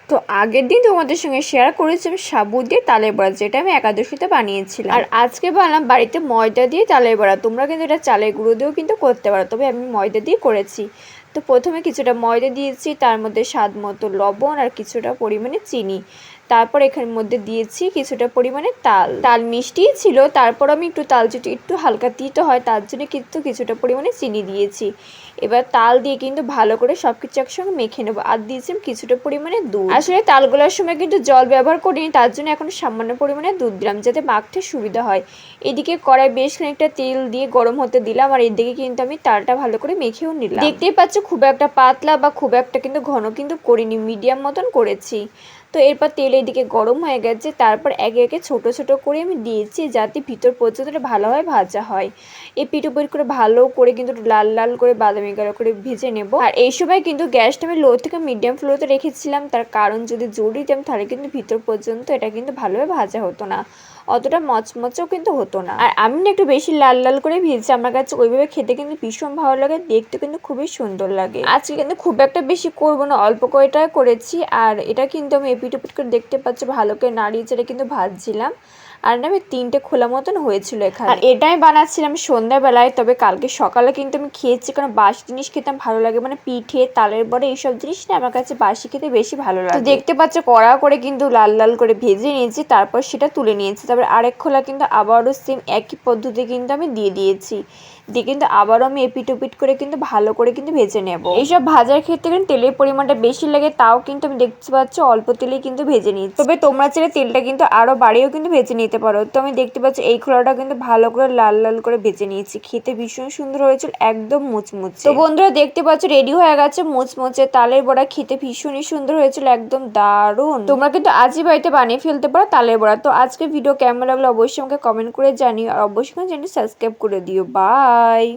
তো আগের দিন তোমাদের সঙ্গে শেয়ার করেছিলাম সাবু দিয়ে তালের বড়া, যেটা আমি একাদশীতে বানিয়েছিলাম। আর আজকে বানালাম বাড়িতে ময়দা দিয়ে তালের বড়া। তোমরা কিন্তু এটা চালের গুঁড়ো দিয়েও কিন্তু করতে পারো, তবে আমি ময়দা দিয়ে করেছি। তো প্রথমে কিছুটা ময়দা দিয়েছি, তার মধ্যে স্বাদ মতো লবণ আর কিছুটা পরিমাণে চিনি। তারপর এখানের মধ্যে দিয়েছি কিছুটা পরিমাণে তাল মিষ্টিই ছিল, তারপর আমি একটু তাল যদি একটু হালকা তিতো হয় তার জন্য কিন্তু কিছুটা পরিমাণে চিনি দিয়েছি। এবার তাল দিয়ে কিন্তু ভালো করে সব কিছু একসঙ্গে মেখে নেবো। আর দিয়েছি কিছুটা পরিমাণে দুধ। আসলে তাল গোলার সময় কিন্তু জল ব্যবহার করিনি, তার জন্য এখন সামান্য পরিমাণে দুধ দিলাম যাতে মাখতে সুবিধা হয়। এদিকে কড়াই বেশ খানিকটা তেল দিয়ে গরম হতে দিলাম, আর এদিকে কিন্তু আমি তালটা ভালো করে মেখেও নিলাম। দেখতেই পাচ্ছ খুব একটা পাতলা বা খুব একটা কিন্তু ঘন কিন্তু করিনি, মিডিয়াম মতন করেছি। তো এরপর তেল এদিকে গরম হয়ে গেছে, তারপর একে একে ছোট ছোট করে আমি দিয়েছি যাতে ভিতর পর্যন্ত ভালোভাবে ভাজা হয়। এই পিঠ করে ভালো করে কিন্তু লাল লাল করে বাদামি কালার করে ভেজে নেব। আর এই সময় কিন্তু গ্যাসটা আমি লো থেকে মিডিয়াম ফ্লেতে রেখেছিলাম, তার কারণ যদি জোর দিতাম তাহলে কিন্তু ভিতর পর্যন্ত এটা কিন্তু ভালোভাবে ভাজা হতো না, অতটা মচমচেও কিন্তু হতো না। আর আমি না একটু বেশি লাল লাল করে ভেজেছি, আমার কাছে ওইভাবে খেতে কিন্তু ভীষণ ভালো লাগে, দেখতে কিন্তু খুবই সুন্দর লাগে। আজকে কিন্তু খুব একটা বেশি করবো না, অল্প কয়টাই করেছি। আর এটা কিন্তু আমি এপিট ওপিট করে দেখতে পাচ্ছি ভালো করে নাড়িয়ে চেড়ে কিন্তু ভাজছিলাম। আর না আমি 3টে খোলা মতন হয়েছিল এখানে। আর এটাই বানাচ্ছিলাম সন্ধ্যাবেলায়, তবে কালকে সকালে কিন্তু আমি খেয়েছি, কারণ বাসি জিনিস খেতে ভালো লাগে, মানে পিঠে তালের বড়া এইসব জিনিস না আমার কাছে বাসি খেতে বেশি ভালো লাগে। তো দেখতে পাচ্ছ কড়া করে কিন্তু লাল লাল করে ভেজে নিয়েছি, তারপর সেটা তুলে নিয়েছি। তারপর আরেক খোলা কিন্তু আবারও সেম একই পদ্ধতি কিন্তু আমি দিয়ে দিয়েছি, দিয়ে কিন্তু আবারও আমি এপিট ওপিট করে কিন্তু ভালো করে কিন্তু ভেজে নেব। এইসব ভাজার ক্ষেত্রে কিন্তু তেলের পরিমাণটা বেশি লাগে, তাও কিন্তু আমি দেখতে পাচ্ছি অল্প তেলেই কিন্তু ভেজে নিচ্ছি। তবে তোমরা চাইলে তেলটা কিন্তু আরো বাড়িয়েও কিন্তু ভেজে নিতে পারো। তো আমি দেখতে পাচ্ছি এই খোলাটা কিন্তু ভালো করে লাল লাল করে ভেজে নিয়েছি, খেতে ভীষণ সুন্দর হয়েছিল, একদম মুচমুচে। তো বন্ধুরা দেখতে পাচ্ছ রেডি হয়ে গেছে মুচমুচে তালের বড়া, খেতে ভীষণই সুন্দর হয়েছিল, একদম দারুণ। তোমরা কিন্তু আজই বাড়িতে বানিয়ে ফেলতে পারো তালের বড়া। তো আজকে ভিডিও কেমন লাগলো অবশ্যই আমাকে কমেন্ট করে জানিও, আর অবশ্যই চ্যানেলটি সাবস্ক্রাইব করে দিও। বাই।